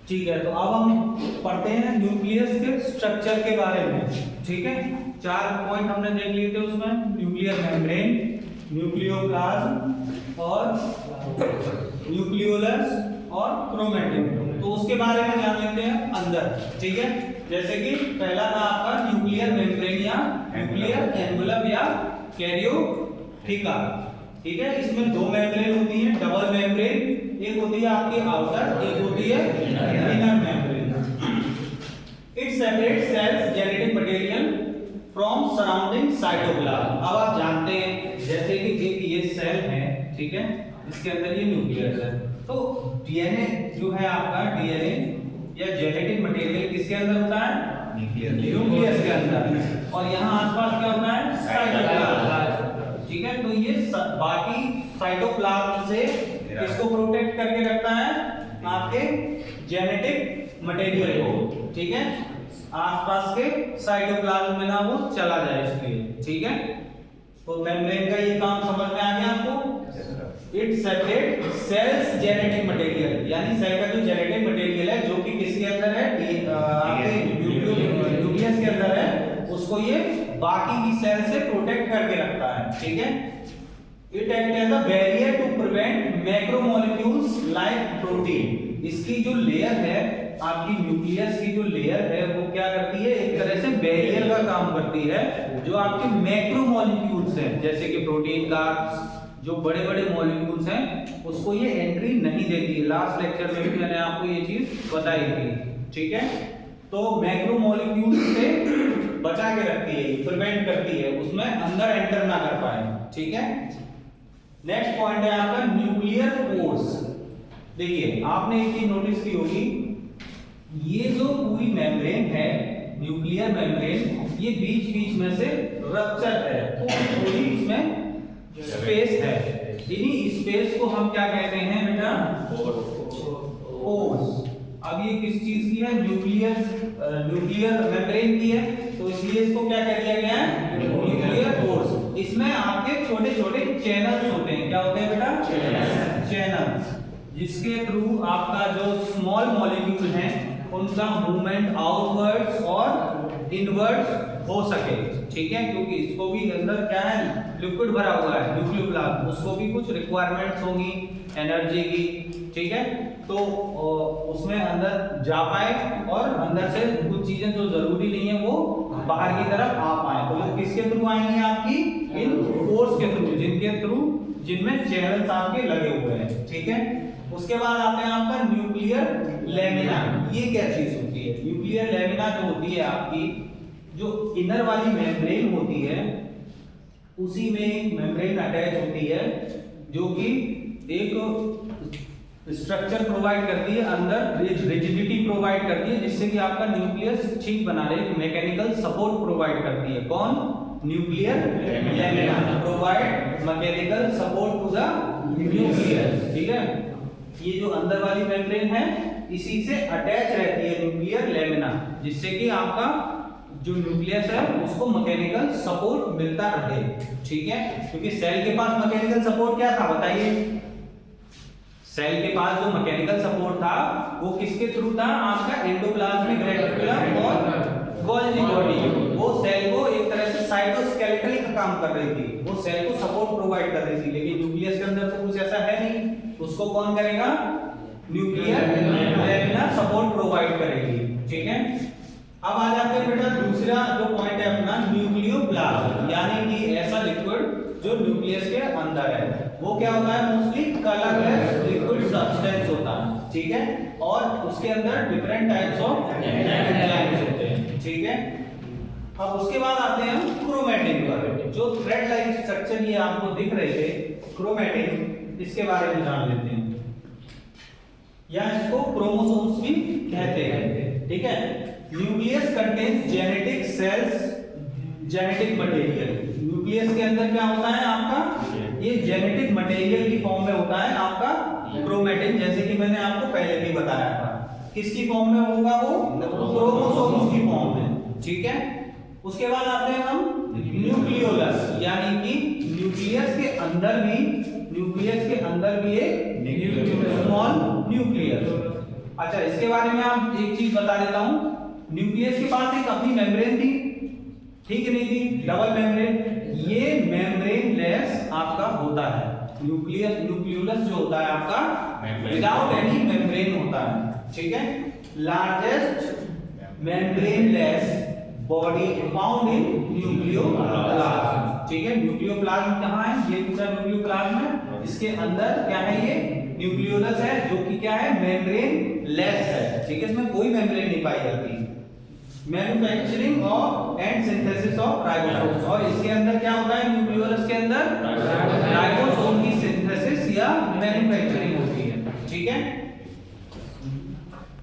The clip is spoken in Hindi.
ठीक है, तो अब हम पढ़ते हैं न्यूक्लियस के स्ट्रक्चर के बारे में। ठीक है, 4 पॉइंट हमने देख लिए थे उसमें, न्यूक्लियर मेम्ब्रेन, न्यूक्लियोप्लाज्म और न्यूक्लियोलस और क्रोमैटिन। तो उसके बारे में जान लेते हैं अंदर। ठीक है, जैसे कि पहला था आपका न्यूक्लियर मेम्ब्रेन या न्यूक्लियर एनवलप या कैरियोथिका। ठीक है, इसमें 2 मेम्ब्रेन होती हैं, डबल मेम्ब्रेन, एक होती है आपकी आउटर, एक होती है inner membrane. It separates cells genetic material from surrounding cytoplasm. अब आप जानते हैं जैसे कि एक ये सेल है, ठीक है, इसके अंदर ये न्यूक्लियस है, तो डीएनए जो है आपका, डीएनए या जेनेटिक मटेरियल किसके अंदर होता है? न्यूक्लियस के अंदर। और यहाँ आसपास क्या होता है? साइटोप्लाज्म। ठीक है, तो ये बाकी साइटोप्लाज्म से इसको प्रोटेक्ट करके रखता है आपके जेनेटिक मटेरियल को। ठीक है, आसपास के साइटोप्लाज्म में ना वो चला जाए इसलिए। ठीक है, तो मेम्ब्रेन का ये काम समझ में आ गया आपको। It separate cells genetic material, यानी सेल का जो जेनेटिक मटेरियल है जो कि किसके अंदर है? आपके न्यूक्लियस के अंदर है, उसको ये बाकी की सेल से प्रोटेक्ट करके रखता है। ठीक है, it act as a barrier to prevent macromolecules like protein. इसकी जो लेयर है आपकी न्यूक्लियस की जो लेयर है वो क्या करती है? एक तरह से बैरियर का काम करती है, जो आपके मैक्रोमोलेक्यूल्स हैं जैसे कि प्रोटीन, कार्ब्स, जो बड़े बड़े मॉलिक्यूल्स हैं उसको ये एंट्री नहीं देती है। लास्ट लेक्चर में भी मैंने आपको ये चीज बताई थी। ठीक है, तो मैक्रोमोलेक्यूल्स से बचा के रखती है, प्रिवेंट करती है, उसमें अंदर एंटर ना कर पाए। ठीक है, नेक्स्ट पॉइंट है आपका न्यूक्लियर पोर्स। देखिए, आपने एक चीज नोटिस की होगी, ये जो पूरी मेम्ब्रेन है, न्यूक्लियर मेम्ब्रेन, ये बीच बीच में से रप्चर है, तो थोड़ी इसमें स्पेस है। इन्हीं स्पेस को हम क्या कहते हैं बेटा? पोर्स। अब ये किस चीज की है? न्यूक्लियर मेम्ब्रेन की है, तो इसलिए इसको क्या कह दिया गया है? Nuclear pores. इसमें आपके छोटे छोटे चैनल्स होते हैं। क्या होते हैं बेटा? चैनल्स, जिसके थ्रू आपका जो स्मॉल मॉलिक्यूल है उनका मूवमेंट आउटवर्ड्स और इनवर्ड्स हो सके। ठीक है, क्योंकि इसको भी अंदर क्या है? लिक्विड भरा हुआ है न्यूक्लियोप्लाज्म, उसको भी कुछ रिक्वायरमेंट्स होंगी एनर्जी की। ठीक है, तो उसमें अंदर जा पाए और अंदर से कुछ चीजें जो जरूरी नहीं है वो बाहर की तरफ आ पाए। तो वो किसके थ्रू आएंगे? आपकी इन फोर्स के थ्रू, जिनमें चैनल्स आपके लगे हुए हैं। ठीक है, उसके बाद आते हैं आपका न्यूक्लियर लेमिना। ये क्या चीज होती है? न्यूक्लियर लेमिना जो होती है आपकी, जो इनर वाली मेम्ब्रेन होती है उसी में एक मेम्ब्रेन अटैच होती है जो कि एक स्ट्रक्चर प्रोवाइड करती है, अंदर रिजिडिटी प्रोवाइड करती है, जिससे कि आपका न्यूक्लियस ठीक बना रहे, मैकेनिकल सपोर्ट प्रोवाइड करती है। कौन? Nuclear lamina provide mechanical support to the nucleus. ठीक है, ये जो अंदर वाली मेम्ब्रेन है इसी से अटैच रहती है न्यूक्लियर लेमिना, जिससे कि आपका जो न्यूक्लियस है उसको मैकेनिकल सपोर्ट मिलता रहे। ठीक है, क्योंकि सेल के पास मैकेनिकल सपोर्ट क्या था बताइए? सेल के पास जो मैकेनिकल सपोर्ट था वो किसके थ्रू था? आपका एंडोप्लाज्मिक रेटिकुलम और गोल्गी बॉडी। वो सेल को एक तरह से साइटोस्केलेटली का काम कर रही थी, वो सेल को सपोर्ट प्रोवाइड कर रही थी। लेकिन न्यूक्लियस के अंदर तो कुछ ऐसा है नहीं, उसको कौन करेगा? न्यूक्लियर लेमिना सपोर्ट प्रोवाइड करेगी। ठीक है, अब आ जाते हैं बेटा दूसरा जो पॉइंट है अपना, न्यूक्लियोप्लाज्म, यानी कि ऐसा लिक्विड जो न्यूक्लियस के अंदर है। वो क्या होता है? मोस्टली कलरलेस लिक्विड सब्सटेंस होता है। ठीक है, और उसके अंदर डिफरेंट टाइप्स ऑफ एंजाइम्स होते हैं। ठीक है, अब उसके बाद आते हैं हम क्रोमैटिन पर। जो थ्रेड लाइक स्ट्रक्चर ये आपको दिख रहे थे, क्रोमैटिन, इसके बारे में जान लेते हैं, या इसको क्रोमोसोम्स भी कहते हैं। ठीक है, nucleus contains genetic cells, genetic material. Nucleus के अंदर क्या होता है आपका? ये जेनेटिक मटेरियल की फॉर्म में होता है आपका क्रोमैटिन, जैसे कि मैंने आपको पहले भी बताया था। किसकी फॉर्म में होगा वो? क्रोमोसोम्स की फॉर्म में। ठीक है, उसके बाद आते हैं हम न्यूक्लियोलस, यानी कि न्यूक्लियस के अंदर भी एक स्मॉल न्यूक्लियस। अच्छा, इसके बारे में आप एक चीज बता देता हूं, न्यूक्लियस के पास एक अपनी मेम्ब्रेन थी, ठीक है नहीं थी, डबल मेम्ब्रेन। ये मेम्ब्रेन लेस आपका होता है, न्यूक्लियस जो होता है आपका विदाउट एनी मेम्ब्रेन होता है, ठीक है। Largest membrane less body found in nucleoplasm, ठीक है। न्यूक्लियोप्लाज्म कहाँ है, ये पूरा न्यूक्लियोप्लाज्म है, इसके अंदर क्या है, ये न्यूक्लियोलस है जो कि क्या है, मेम्ब्रेन लेस है, ठीक है। इसमें कोई मेम्ब्रेन नहीं पाई जाती। Manufacturing of and synthesis of ribosome, और इसके अंदर क्या होता है, न्यूक्लियोलस के अंदर राइबोसोम की सिंथेसिस या मैन्युफैक्चरिंग होती है, ठीक है।